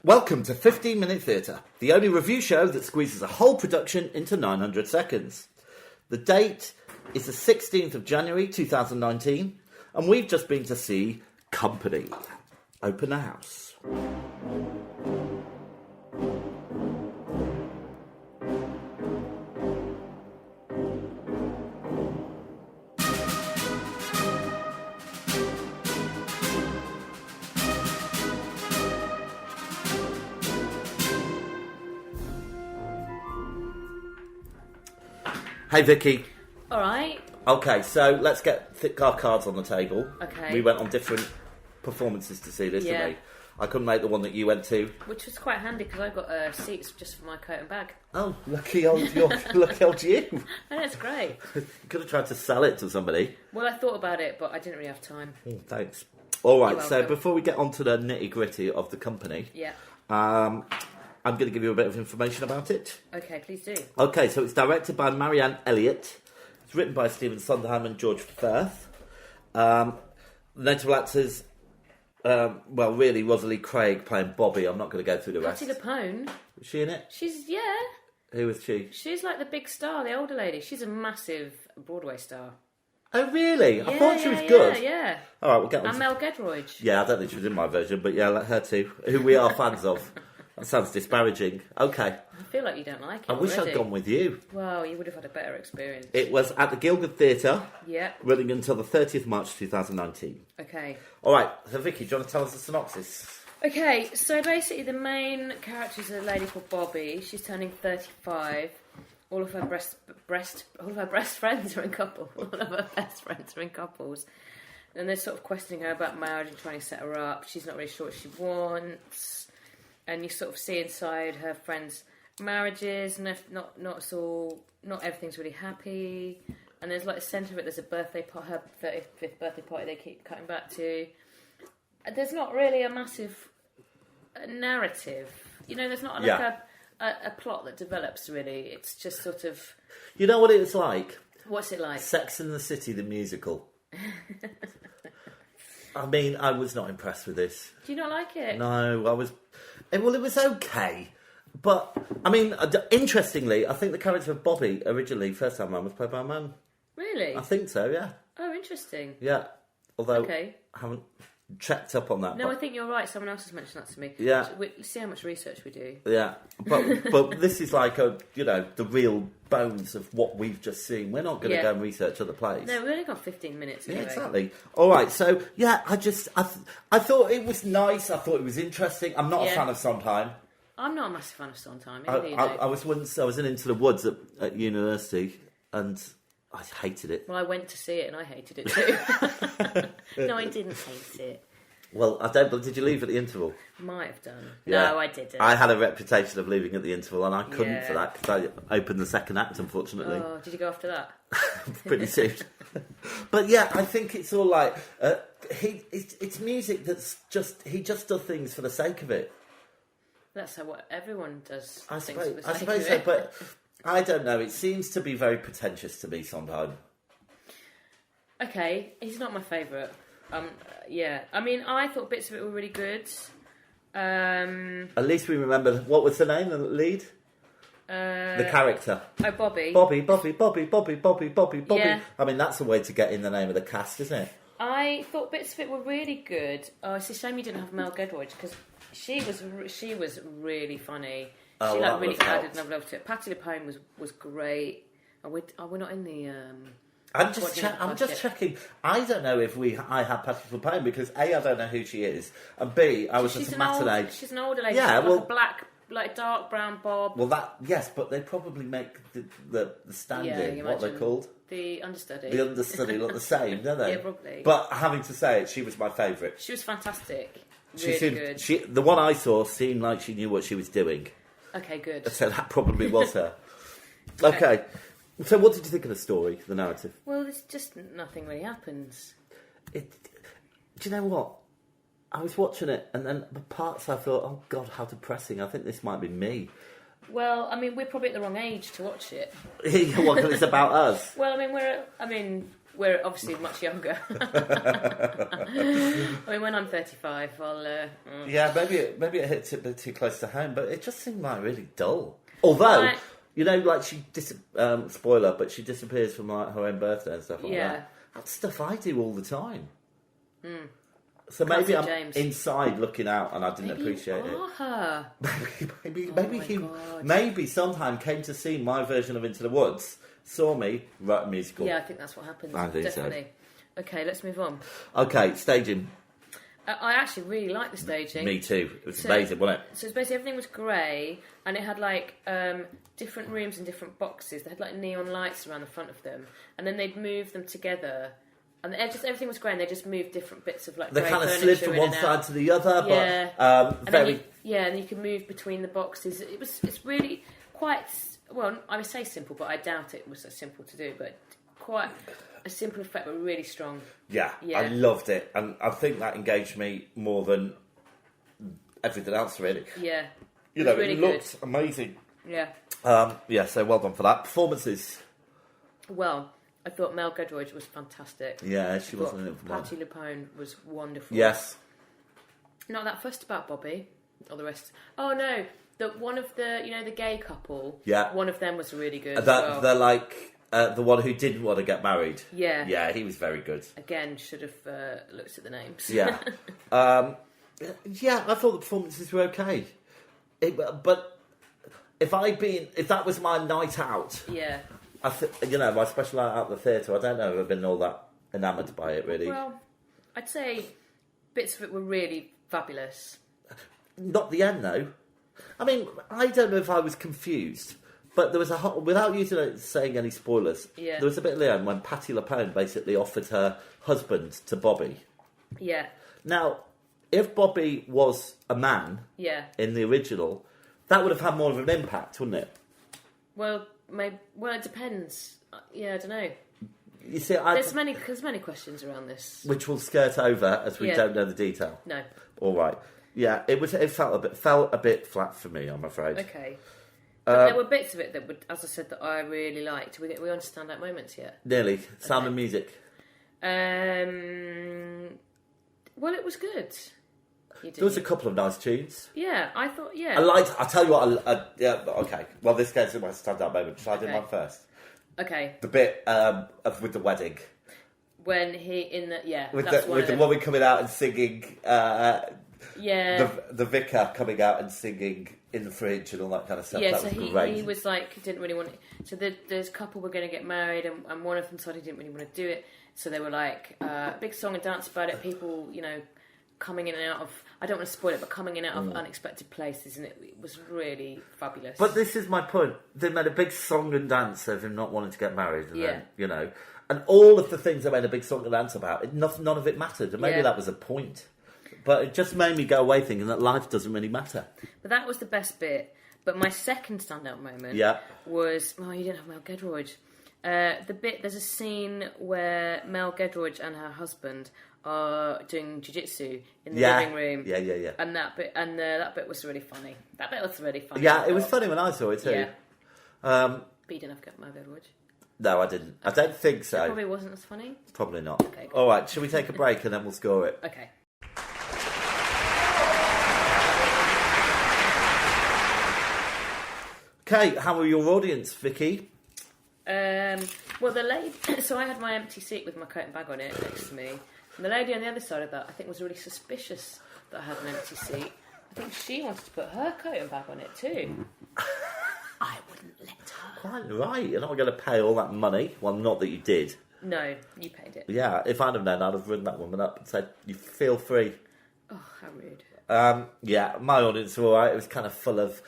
Welcome to 15 Minute Theatre, the only review show that squeezes a whole production into 900 seconds. The date is the 16th of January 2019, and we've just been to see Company. Open the house. Hey Vicky. All right. Okay, so let's get our cards on the table. Okay. We went on different performances to see this, didn't we? I couldn't make the one that you went to. Which was quite handy because I got seats just for my coat and bag. Oh, lucky old you. And it's great. Could have tried to sell it to somebody. Well, I thought about it, but I didn't really have time. Thanks. All right, You're so welcome. before we get on to the nitty-gritty of the Company, I'm going to give you a bit of information about it. Okay, please do. Okay, so it's directed by Marianne Elliott. It's written by Stephen Sondheim and George Firth. Notable actors, really, Rosalie Craig playing Bobby. I'm not going to go through the rest. Patti LuPone. Was she in it? She's, Who was she? She's like the big star, the older lady. She's a massive Broadway star. Oh, really? I thought she was good. Yeah. All right, we'll get on And to... Mel Gedroyd. Yeah, I don't think she was in my version, but yeah, let her too. Who we are fans of. That sounds disparaging. Okay. I feel like you don't like it I wish already. I'd gone with you. Well, you would have had a better experience. It was at the Guildford Theatre, Yeah. running until the 30th March 2019. Okay. All right, so Vicky, do you want to tell us the synopsis? Okay, so basically the main character is a lady called Bobby. She's turning 35. All of her best friends are in couples. All of her best friends are in couples. And they're sort of questioning her about marriage and trying to set her up. She's not really sure what she wants. And you sort of see inside her friends' marriages, and not everything's really happy. And there's like the centre of it. There's a birthday party, her 35th birthday party. They keep cutting back to. There's not really a massive narrative. You know, there's not like a plot that develops really. It's just sort of. You know what it was like? What's it like? Sex and the City, the musical. I mean, I was not impressed with this. Do you not like it? No, I was... Well, it was okay. But, I mean, interestingly, I think the character of Bobby, originally, first time around, was played by a man. Really? I think so, yeah. Oh, interesting. Yeah. Although, Okay. I haven't checked up on that. No, but, I think you're right. Someone else has mentioned that to me. Yeah. See how much research we do. Yeah. But this is like, the real bones of what we've just seen. We're not going to go and research other plays. No, we've only got 15 minutes anyway. Yeah, exactly. All right, so, yeah, I thought it was nice. I thought it was interesting. I'm not a fan of Sondheim. I'm not a massive fan of Sondheim. I was in Into the Woods at university, and I hated it. Well, I went to see it and I hated it too. No, I didn't hate it. Well, I don't. But did you leave at the interval? Might have done. Yeah. No, I didn't. I had a reputation of leaving at the interval, and I couldn't Yeah. for that because I opened the second act, unfortunately. Oh, did you go after that? Pretty soon. But yeah, I think it's all like it's music that's he just does things for the sake of it. That's what everyone does. I things for the suppose sake of so, it. but I don't know. It seems to be very pretentious to me Sondheim. Okay, he's not my favourite. Yeah. I mean, I thought bits of it were really good. At least we remember what was the name of the lead? The character. Oh, Bobby. Bobby. Yeah. I mean, that's a way to get in the name of the cast, isn't it? I thought bits of it were really good. Oh, it's a shame you didn't have Mel Gedroyd because she was really funny. Oh, She that really would have added another level to it. Patti LuPone was great. We're not in the. I'm just checking. I don't know if I had Patti LuPone because A, I don't know who she is, and B, I was at a matinee. She's an older lady. Yeah, She's well, like a black, like dark brown bob. Well, yes, but they probably make the stand-in, what they're called. The understudy. The understudy look the same, don't they? Yeah, probably. But having to say it, she was my favourite. She was fantastic. She Really seemed, good. the one I saw seemed like she knew what she was doing. Okay, good. So that probably was her. Okay. So what did you think of the story, the narrative? Well, there's just nothing really happens. Do you know what? I was watching it, and then the parts I thought, oh God, how depressing. I think this might be me. Well, I mean, we're probably at the wrong age to watch it. Well, 'cause it's about us. Well, I mean, we're obviously much younger. I mean, when I'm 35, I'll... Yeah, maybe it hits it a bit too close to home, but it just seemed like really dull. Although, you know, like spoiler, but she disappears from like her own birthday and stuff like that. That's stuff I do all the time. So maybe I'm inside looking out and I didn't appreciate it. Her. Maybe sometime came to see my version of Into the Woods, saw me, wrote a musical. Yeah, I think that's what happened. I think definitely. So. Okay, let's move on. Okay, staging. I actually really liked the staging. Me too. It was amazing, wasn't it? So it's basically everything was grey, and it had like different rooms and different boxes. They had like neon lights around the front of them, and then they'd move them together. And everything was grey, and they just moved different bits of like. They kind of slid from one side to the other, but and you can move between the boxes. It's really quite well. I would say simple, but I doubt it was so simple to do. But quite a simple effect, but really strong. Yeah, I loved it, and I think that engaged me more than everything else, really. Yeah, you know, it looked amazing. Yeah. So well done for that. Performances. Well. I thought Mel Gedroyd was fantastic. Yeah, she wasn't in it for mine. Patti LuPone was wonderful. Yes. Not that fussed about Bobby or the rest. Oh no, one of the gay couple. Yeah. One of them was really good. They're like the one who didn't want to get married. Yeah. Yeah, he was very good. Again, should have looked at the names. Yeah. I thought the performances were okay. But if that was my night out. Yeah. My special night out at the theatre, I don't know if I've been all that enamoured by it, really. Well, I'd say bits of it were really fabulous. Not the end, though. I mean, I don't know if I was confused, but there was without saying any spoilers, there was a bit at the end when Patti LuPone basically offered her husband to Bobby. Yeah. Now, if Bobby was a man in the original, that would have had more of an impact, wouldn't it? Well... it depends. Yeah, I don't know. You see, there's many questions around this, which we'll skirt over as we don't know the detail. No. All right. Yeah, it felt a bit flat for me, I'm afraid. Okay. But there were bits of it that would, as I said, that I really liked. We on standout moments yet? Nearly. Sound and music. Well, it was good. There was a couple of nice tunes. Yeah, I thought, I'll tell you what, okay. Well, this gets to my standout moment. Shall I do mine first? Okay. The bit with the wedding. When with the woman coming out and singing, the vicar coming out and singing in the fridge and all that kind of stuff. Yeah, that so was great. he was like, didn't really want it. So there's a couple were going to get married, and one of them decided he didn't really want to do it. So they were like, big song and dance about it. People, coming in and out of, I don't want to spoil it, but coming in and out of unexpected places, and it was really fabulous. But this is my point. They made a big song and dance of him not wanting to get married, and then, and all of the things they made a big song and dance about, none of it mattered, and maybe that was a point. But it just made me go away thinking that life doesn't really matter. But that was the best bit. But my second standout moment was, you didn't have Mel Gedroyd. There's a scene where Mel Gedroyd and her husband are doing jiu-jitsu in the living room. Yeah. And that bit was really funny. Yeah, it was funny when I saw it too. Yeah. But you didn't have Mel Gedroyd? No, I didn't. I don't think so. It probably wasn't as funny? Probably not. Okay, cool. All right, shall we take a break and then we'll score it? Okay. Okay, how were your audience, Vicky? Well, the lady... So I had my empty seat with my coat and bag on it next to me. And the lady on the other side of that, I think, was really suspicious that I had an empty seat. I think she wanted to put her coat and bag on it too. I wouldn't let her. Quite right. You're not going to pay all that money. Well, not that you did. No, you paid it. Yeah, if I'd have known, I'd have run that woman up and said, you feel free. Oh, how rude. Yeah, my audience were all right. It was kind of full of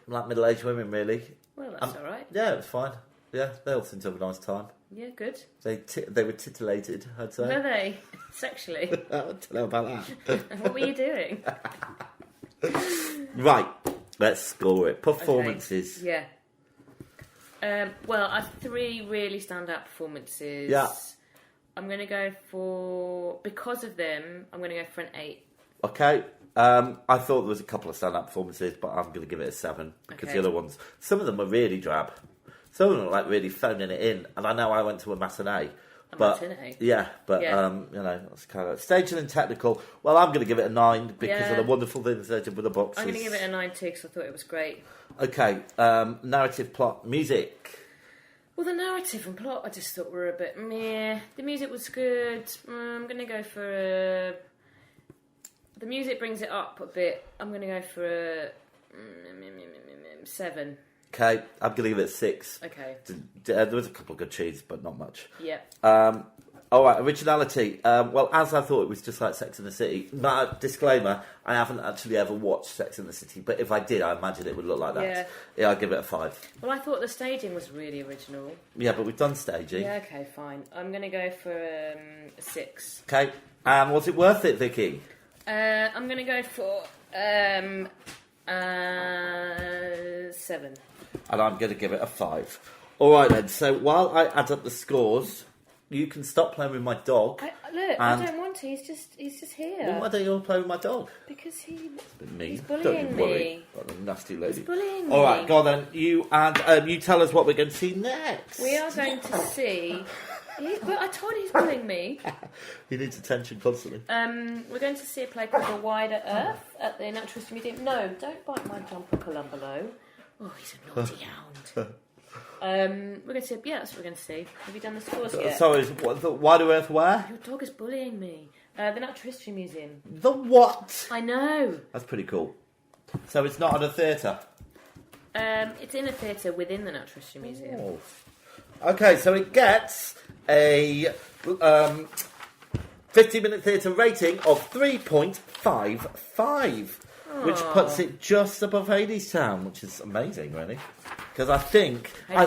like middle-aged women, really. Well, that's all right. Yeah, it was fine. Yeah, they all seemed to have a nice time. Yeah, good. They were titillated, I'd say. Were they? Sexually? I don't know about that. What were you doing? Right, let's score it. Performances. Okay. Yeah. Well, I have 3 really standout performances. Yeah. I'm going to go for... Because of them, I'm going to go for an 8. Okay. I thought there was a couple of stand-up performances, but I'm going to give it a 7 because the other ones, some of them were really drab. Some of them are like really phoning it in, and I know I went to a matinee. Matinee? Yeah, but that's kind of staging and technical. Well, I'm going to give it a 9 because of the wonderful things they did with the boxes. I'm going to give it a 9 too because I thought it was great. Okay, narrative, plot, music. Well, the narrative and plot I just thought were a bit meh. The music was good. I'm going to go for the music brings it up a bit. I'm going to go for a 7. Okay, I'm going to give it a 6. Okay. There was a couple of good tunes, but not much. Yeah. All right, originality. Well, as I thought, it was just like Sex and the City. Disclaimer, I haven't actually ever watched Sex and the City, but if I did, I imagine it would look like that. Yeah, I'd give it a 5. Well, I thought the staging was really original. Yeah, but we've done staging. Yeah, okay, fine. I'm going to go for a 6. Okay, and was it worth it, Vicky? I'm going to go for 7. And I'm going to give it a 5. All right, then. So while I add up the scores, you can stop playing with my dog. I don't want to. He's just here. Well, why don't you want to play with my dog? Because he's bullying don't me. Worry. What a nasty lady. He's bullying me. All right, go on then. You tell us what we're going to see next. We are going to see. I told you he's bullying me. He needs attention constantly. We're going to see a play called The Wider Earth at the Natural History Museum. No, don't bite my jumper, Columbo. Oh, he's a naughty hound. We're going to see. Yeah, that's what we're going to see. Have you done the scores yet? Sorry, the Wider Earth where? Your dog is bullying me. The Natural History Museum. The what? I know. That's pretty cool. So it's not at a theatre? It's in a theatre within the Natural History Museum. Oh. Okay, so it gets a 15-minute theatre rating of 3.55, which puts it just above Hadestown, which is amazing, really. Because I think I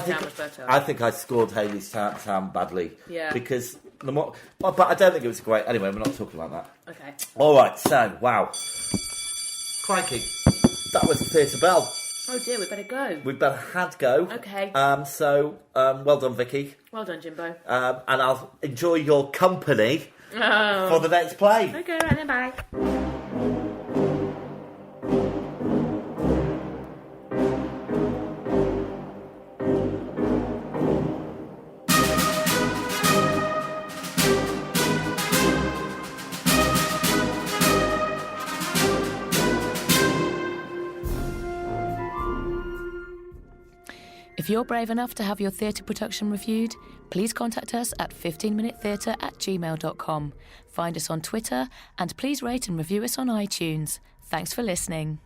scored Hadestown badly. Yeah. Because but I don't think it was great. Anyway, we're not talking like that. Okay. All right. So wow, crikey, that was the theatre bell. Oh dear, we better go. We better go. Okay. So well done, Vicky. Well done, Jimbo. And I'll enjoy your company for the next play. Okay, right then, bye. If you're brave enough to have your theatre production reviewed, please contact us at 15minutetheatre@gmail.com. Find us on Twitter and please rate and review us on iTunes. Thanks for listening.